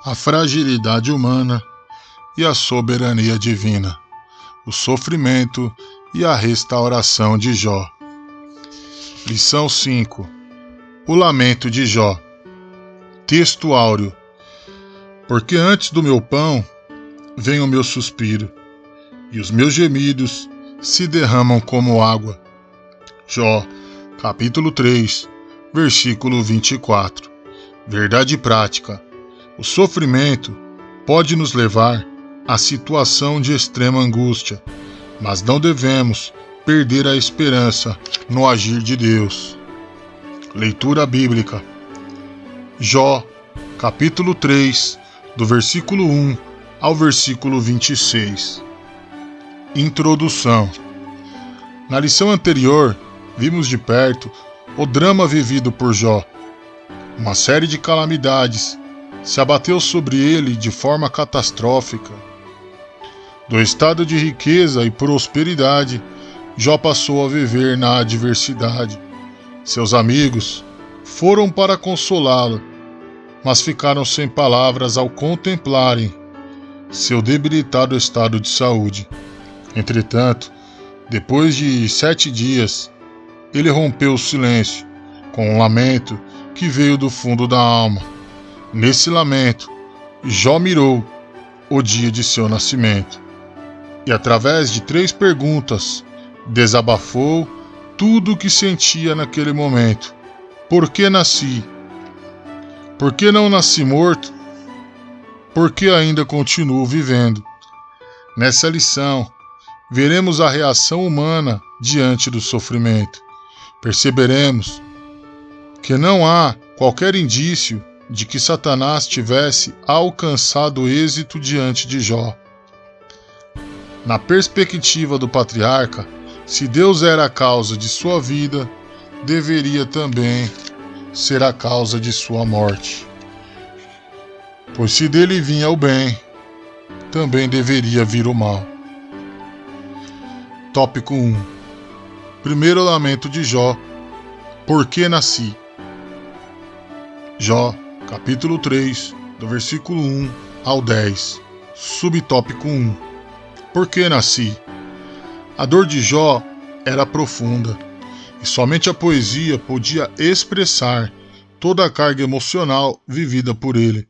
a fragilidade humana e a soberania divina, o sofrimento e a restauração de Jó. Lição 5. O lamento de Jó. Texto áureo. Porque antes do meu pão vem o meu suspiro, e os meus gemidos se derramam como água. Jó, capítulo 3, versículo 24. Verdade prática. O sofrimento pode nos levar à situação de extrema angústia, mas não devemos perder a esperança no agir de Deus. Leitura bíblica. Jó, capítulo 3, do versículo 1 ao versículo 26. Introdução. Na lição anterior, vimos de perto o drama vivido por Jó. Uma série de calamidades se abateu sobre ele de forma catastrófica. Do estado de riqueza e prosperidade, Jó passou a viver na adversidade. Seus amigos foram para consolá-lo, mas ficaram sem palavras ao contemplarem seu debilitado estado de saúde. Entretanto, depois de 7 dias, ele rompeu o silêncio com um lamento que veio do fundo da alma. Nesse lamento, Jó mirou o dia de seu nascimento e, através de 3 perguntas, desabafou tudo o que sentia naquele momento. Por que nasci? Por que não nasci morto? Por que ainda continuo vivendo? Nessa lição, veremos a reação humana diante do sofrimento. Perceberemos que não há qualquer indício de que Satanás tivesse alcançado êxito diante de Jó. Na perspectiva do patriarca, se Deus era a causa de sua vida, deveria também ser a causa de sua morte. Pois se dele vinha o bem, também deveria vir o mal. Tópico 1. Primeiro lamento de Jó. Por que nasci? Jó, capítulo 3, do versículo 1 ao 10. Subtópico 1. Por que nasci? A dor de Jó era profunda, e somente a poesia podia expressar toda a carga emocional vivida por ele.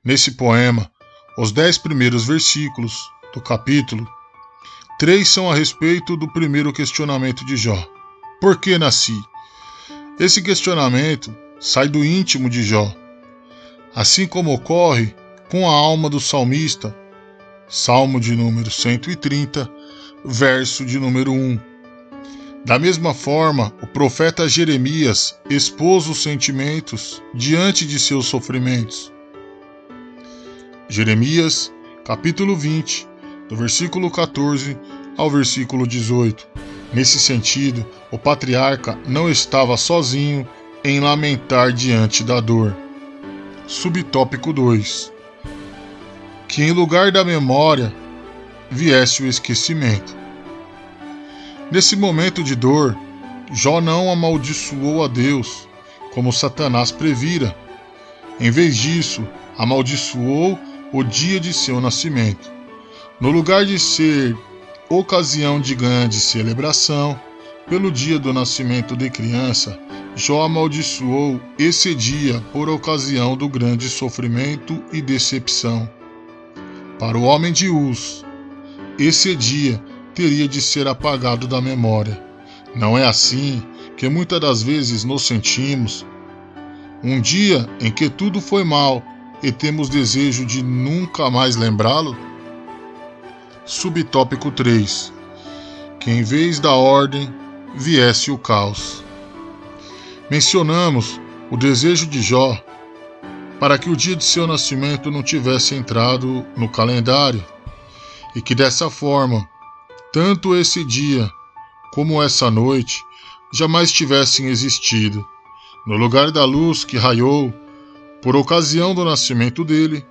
Nesse poema, os 10 primeiros versículos do capítulo 3 são a respeito do primeiro questionamento de Jó. Por que nasci? Esse questionamento sai do íntimo de Jó, assim como ocorre com a alma do salmista, Salmo de número 130, verso de número 1. Da mesma forma, o profeta Jeremias expôs os sentimentos diante de seus sofrimentos. Jeremias, capítulo 20, do versículo 14 ao versículo 18. Nesse sentido, o patriarca não estava sozinho em lamentar diante da dor. Subtópico 2. Que em lugar da memória viesse o esquecimento. Nesse momento de dor, Jó não amaldiçoou a Deus, como Satanás previra. Em vez disso, amaldiçoou o dia de seu nascimento. No lugar de ser ocasião de grande celebração pelo dia do nascimento de criança, Jó amaldiçoou esse dia por ocasião do grande sofrimento e decepção. Para o homem de Uz, esse dia teria de ser apagado da memória. Não é assim que muitas das vezes nos sentimos? Um dia em que tudo foi mal e temos desejo de nunca mais lembrá-lo? Subtópico 3. Que em vez da ordem viesse o caos. Mencionamos o desejo de Jó para que o dia de seu nascimento não tivesse entrado no calendário e que dessa forma, tanto esse dia como essa noite jamais tivessem existido. No lugar da luz que raiou por ocasião do nascimento dele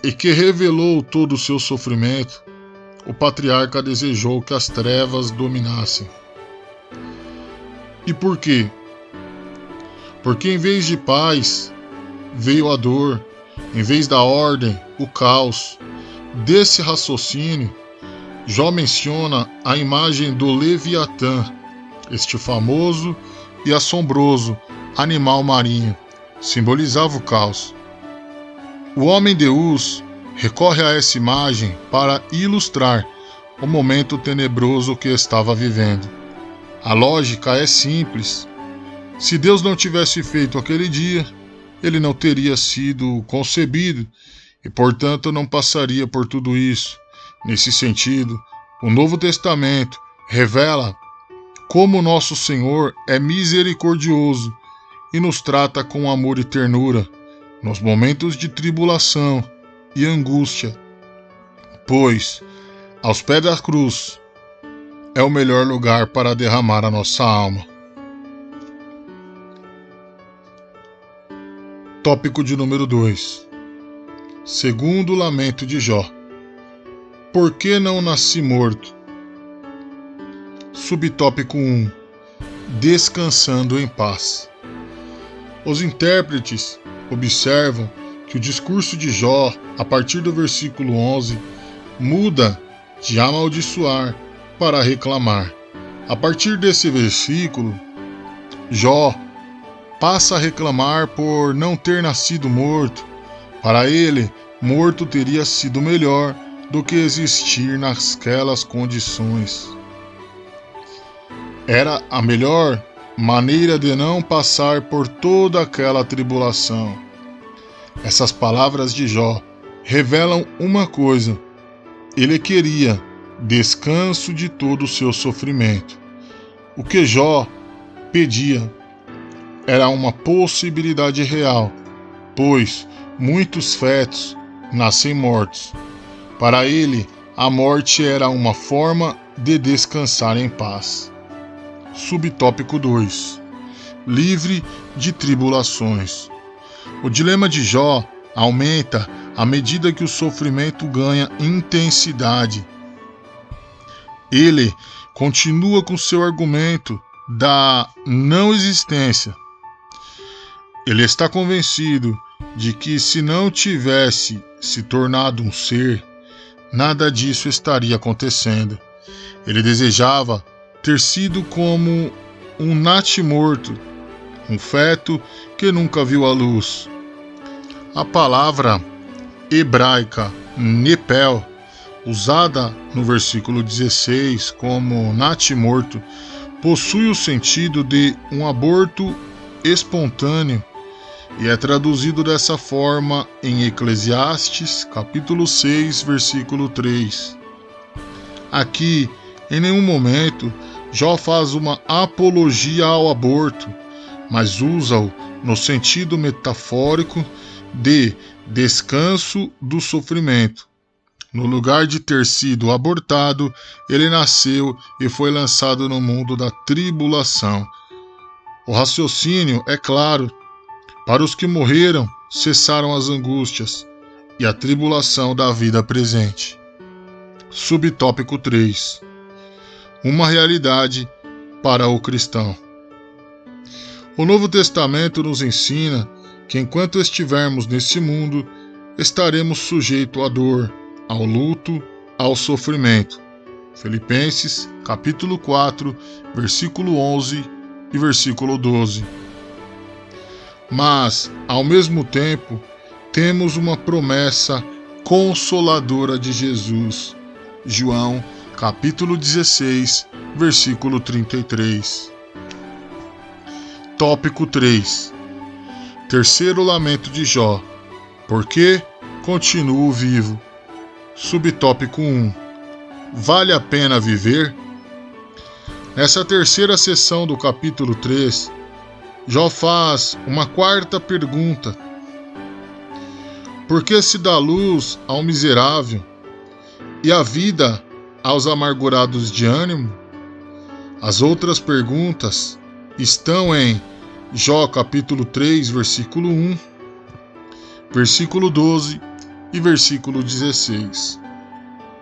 e que revelou todo o seu sofrimento, o patriarca desejou que as trevas dominassem. E por quê? Porque em vez de paz, veio a dor, em vez da ordem, o caos. Desse raciocínio, Jó menciona a imagem do Leviatã, este famoso e assombroso animal marinho, simbolizava o caos. O homem de Uz recorre a essa imagem para ilustrar o momento tenebroso que estava vivendo. A lógica é simples. Se Deus não tivesse feito aquele dia, ele não teria sido concebido e, portanto, não passaria por tudo isso. Nesse sentido, o Novo Testamento revela como nosso Senhor é misericordioso e nos trata com amor e ternura nos momentos de tribulação e angústia, pois, aos pés da cruz, é o melhor lugar para derramar a nossa alma. Tópico de número 2. Segundo o lamento de Jó. Por que não nasci morto? Subtópico 1. Descansando em paz. Os intérpretes observam que o discurso de Jó, a partir do versículo 11, muda de amaldiçoar para reclamar. A partir desse versículo, Jó passa a reclamar por não ter nascido morto. Para ele, morto teria sido melhor do que existir naquelas condições. Era a melhor maneira de não passar por toda aquela tribulação. Essas palavras de Jó revelam uma coisa: ele queria descanso de todo o seu sofrimento. O que Jó pedia era uma possibilidade real, pois muitos fetos nascem mortos. Para ele, a morte era uma forma de descansar em paz. Subtópico 2. Livre de tribulações. O dilema de Jó aumenta à medida que o sofrimento ganha intensidade. Ele continua com seu argumento da não existência. Ele está convencido de que, se não tivesse se tornado um ser, nada disso estaria acontecendo. Ele desejava ter sido como um natimorto, um feto que nunca viu a luz. A palavra hebraica nepel, usada no versículo 16 como natimorto, possui o sentido de um aborto espontâneo e é traduzido dessa forma em Eclesiastes, capítulo 6, versículo 3. Aqui, em nenhum momento, Jó faz uma apologia ao aborto, mas usa-o no sentido metafórico de descanso do sofrimento. No lugar de ter sido abortado, ele nasceu e foi lançado no mundo da tribulação. O raciocínio é claro. Para os que morreram, cessaram as angústias e a tribulação da vida presente. Subtópico 3. Uma realidade para o cristão. O Novo Testamento nos ensina que, enquanto estivermos nesse mundo, estaremos sujeitos à dor, ao luto, ao sofrimento. Filipenses, capítulo 4, versículo 11 e versículo 12. Mas, ao mesmo tempo, temos uma promessa consoladora de Jesus. João, capítulo 16, versículo 33. Tópico 3. Terceiro lamento de Jó. Por que continuo vivo? Subtópico 1. Vale a pena viver? Nessa terceira sessão do capítulo 3, Jó faz uma quarta pergunta: por que se dá luz ao miserável e a vida aos amargurados de ânimo? As outras perguntas estão em Jó capítulo 3, versículo 1, versículo 12 e versículo 16.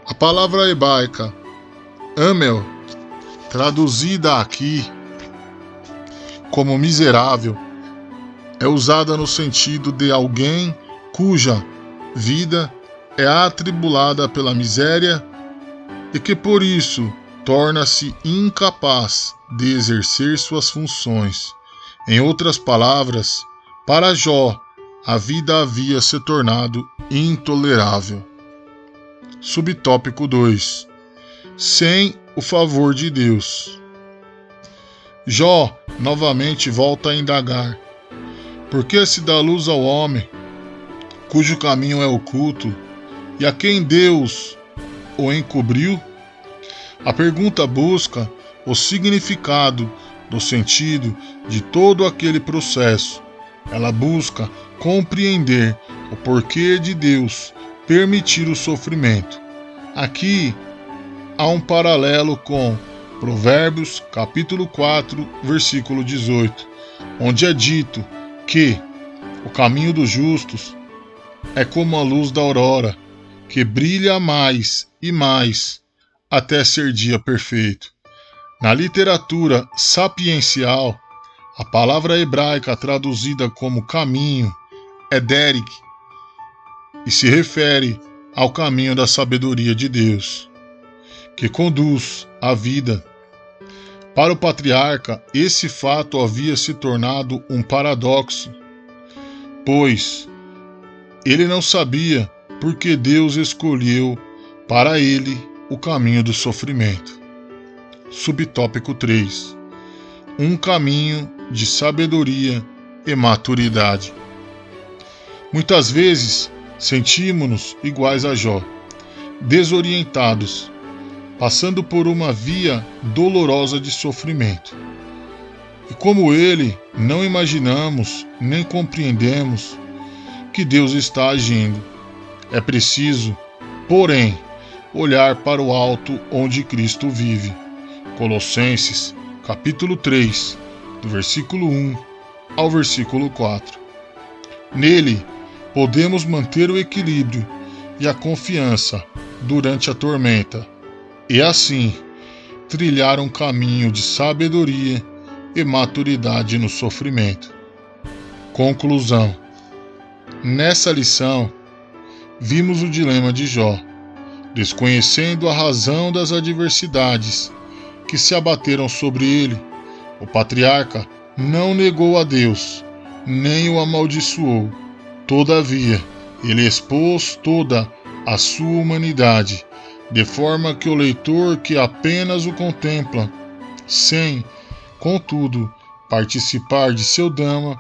A palavra hebraica amel, traduzida aqui como miserável, é usada no sentido de alguém cuja vida é atribulada pela miséria e que por isso torna-se incapaz de exercer suas funções. Em outras palavras, para Jó, a vida havia se tornado intolerável. Subtópico 2. Sem o favor de Deus. Jó novamente volta a indagar: por que se dá luz ao homem, cujo caminho é oculto, e a quem Deus o encobriu? A pergunta busca o significado do sentido de todo aquele processo. Ela busca compreender o porquê de Deus permitir o sofrimento. Aqui há um paralelo com Provérbios, capítulo 4, versículo 18, onde é dito que o caminho dos justos é como a luz da aurora, que brilha mais e mais até ser dia perfeito. Na literatura sapiencial, a palavra hebraica traduzida como caminho é derek e se refere ao caminho da sabedoria de Deus, que conduz à vida. Para o patriarca, esse fato havia se tornado um paradoxo, pois ele não sabia por que Deus escolheu para ele o caminho do sofrimento. Subtópico 3. Um caminho de sabedoria e maturidade. Muitas vezes sentimos-nos iguais a Jó, desorientados, passando por uma via dolorosa de sofrimento. E como ele, não imaginamos nem compreendemos que Deus está agindo. É preciso, porém, olhar para o alto onde Cristo vive. Colossenses, capítulo 3, do versículo 1 ao versículo 4. Nele, podemos manter o equilíbrio e a confiança durante a tormenta, e assim trilhar um caminho de sabedoria e maturidade no sofrimento. Conclusão. Nessa lição, vimos o dilema de Jó, desconhecendo a razão das adversidades que se abateram sobre ele. O patriarca não negou a Deus, nem o amaldiçoou. Todavia, ele expôs toda a sua humanidade, de forma que o leitor que apenas o contempla, sem, contudo, participar de seu drama,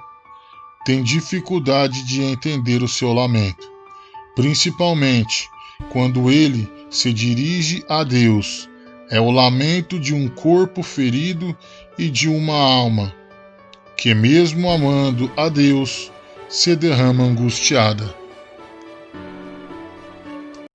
tem dificuldade de entender o seu lamento, principalmente quando ele se dirige a Deus. É o lamento de um corpo ferido e de uma alma que, mesmo amando a Deus, se derrama angustiada.